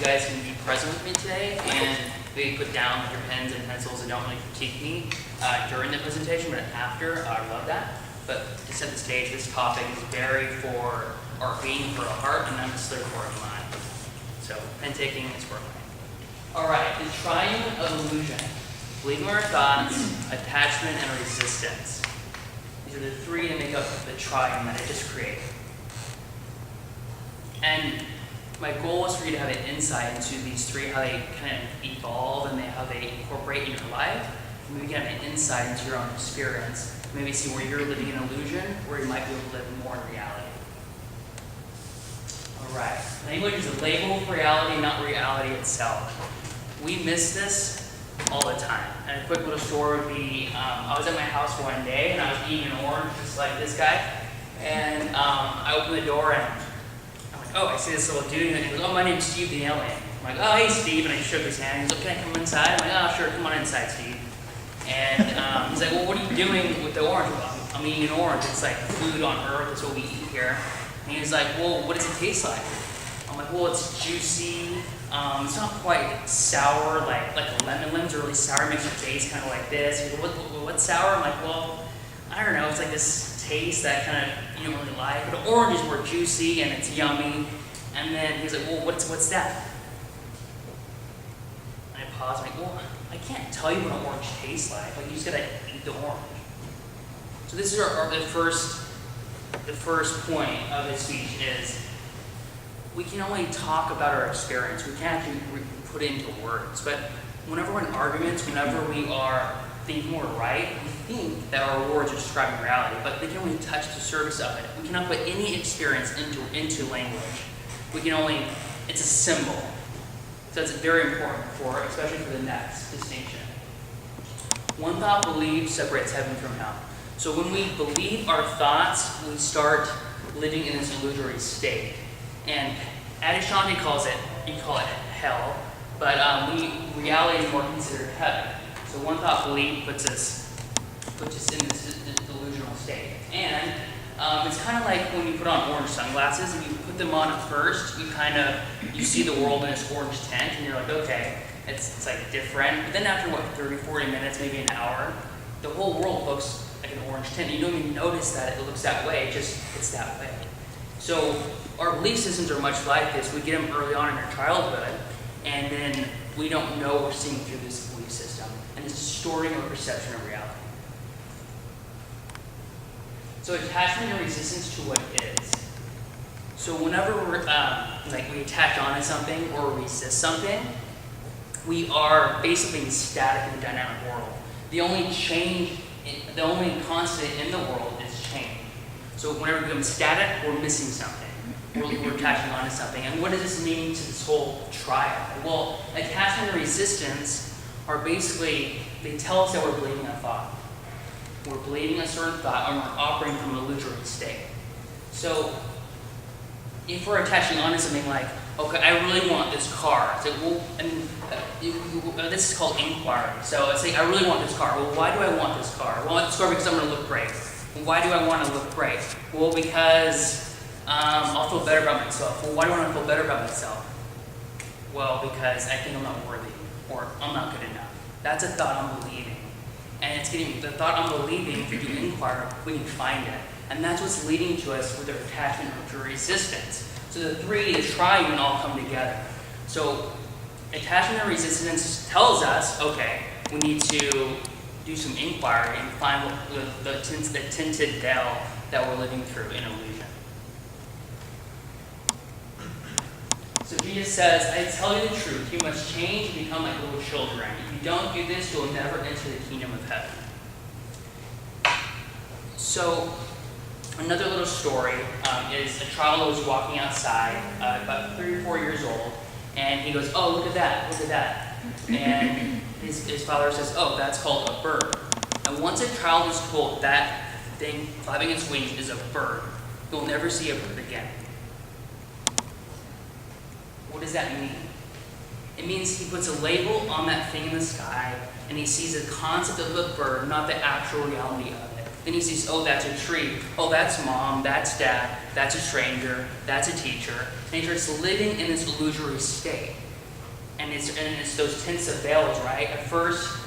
guys can be present with me today and maybe put down your pens and pencils and don't really critique me during the presentation, but after, I love that. But to set the stage, this topic is very for our being, for our heart, and not necessarily for our mind. So, pen taking is for mine. Alright, the triune of illusion. Believing our thoughts, attachment, and resistance. These are the three that make up the triune that I just created. And my goal is for you to have an insight into these three, how they kind of evolve and how they incorporate in your life. Maybe you can have an insight into your own experience. Maybe see where you're living in illusion, where you might be able to live more in reality. Alright, language is a label of reality, not reality itself. We miss this all the time. And a quick little story would be, I was at my house one day and I was eating an orange just like this guy. And I opened the door and I'm like, oh, I see this little dude and he goes, oh, my name's Steve the alien. I'm like, oh, hey Steve, and I shook his hand. He's like, can I come inside? I'm like, oh, sure, come on inside, Steve. And he's like, well, what are you doing with the orange? Well, I'm eating an orange. It's like food on Earth. That's what we eat here. And he's like, well, what does it taste like? I'm like, well, it's juicy. It's not quite sour like lemons are really sour. It makes your taste kind of like this. He's like, what's sour? I'm like, well, I don't know. It's like this taste that kind of you don't really like. But orange is more juicy and it's yummy. And then he's like, well, what's that? And I pause. I'm like, well, I can't tell you what an orange tastes like. Like you just gotta eat the orange. So this is the first point of his speech is we can only talk about our experience. We can't actually put it into words. But whenever we're in arguments, whenever we are thinking we're right, we think that our words are describing reality, but they can only touch the surface of it. We cannot put any experience into language. We can only, it's a symbol. So it's very important especially for the next distinction. One thought believed separates heaven from hell. So when we believe our thoughts, we start living in this illusory state. And Adishanti calls it hell, but reality is more considered heaven. So one thought belief puts us in this delusional state. And it's kind of like when you put on orange sunglasses, and you put them on at first, you see the world in this orange tint, and you're like, okay, it's like different. But then after 30, 40 minutes, maybe an hour, the whole world looks like an orange tint. You don't even notice that it looks that way, it's that way. So our belief systems are much like this. We get them early on in our childhood, and then we don't know we're seeing through this belief system, and it's distorting our perception of reality. So attachment and resistance to what is. So whenever we attach onto something or resist something, we are basically in static in the dynamic world. The only constant in the world is change. So whenever we become static, we're missing something. We're attaching onto something. And what does this mean to this whole triad? Well, attachment and resistance are basically, they tell us that we're believing a thought. We're believing a certain thought, and we're operating from an illusory state. So if we're attaching onto something like, okay, I really want this car. So, this is called inquiry. So it's like, I really want this car. Well, why do I want this car? Well, I want this car because I'm going to look great. Well, why do I want to look great? Well, because I'll feel better about myself. Well, why do I want to feel better about myself? Well, because I think I'm not worthy, or I'm not good enough. That's a thought I'm believing. And it's getting the thought I'm believing, if we do inquire, we can find it. And that's what's leading to us with our attachment or resistance. So the triune all come together. So attachment and resistance tells us, okay, we need to do some inquiry and find the tinted veil that we're living through in illusion. So Jesus says, I tell you the truth, you must change and become like little children. If you don't do this, you'll never enter the kingdom of heaven. So another little story is a child who was walking outside, about 3 or 4 years old, and he goes, oh, look at that. And his father says, oh, that's called a bird. And once a child is told that thing flapping its wings is a bird, you'll never see a bird again. What does that mean? It means he puts a label on that thing in the sky, and he sees the concept of the bird, not the actual reality of it. Then he sees, oh, that's a tree. Oh, that's mom, that's dad, that's a stranger, that's a teacher. And he starts living in this illusory state. And it's those tints of veils, right? At first,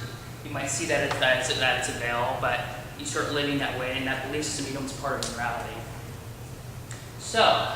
you might see that it's a veil, but you start living that way, and that belief system becomes part of reality. So,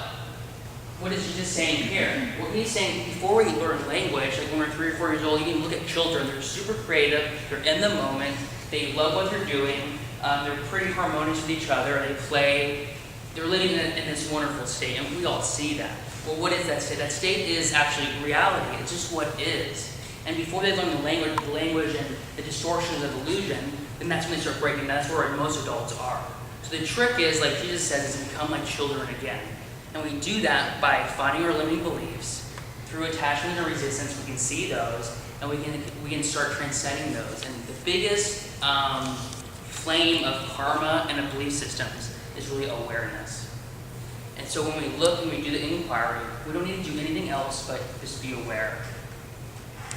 what is Jesus saying here? Well, he's saying before we learn language, like when we're 3 or 4 years old, you can look at children. They're super creative. They're in the moment. They love what they're doing. They're pretty harmonious with each other. They play. They're living in this wonderful state, and we all see that. Well, what is that state? That state is actually reality. It's just what is. And before they learn the language and the distortions of illusion, then that's when they start breaking. That's where most adults are. So the trick is, like Jesus says, is to become like children again. And we do that by finding our limiting beliefs. Through attachment and resistance, we can see those, and we can start transcending those. And the biggest flame of karma and of belief systems is really awareness. And so when we look and we do the inquiry, we don't need to do anything else but just be aware.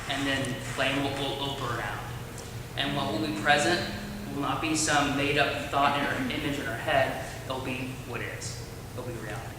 And then flame will burn out. And what will be present will not be some made up thought or image in our head. It'll be what is. It'll be reality.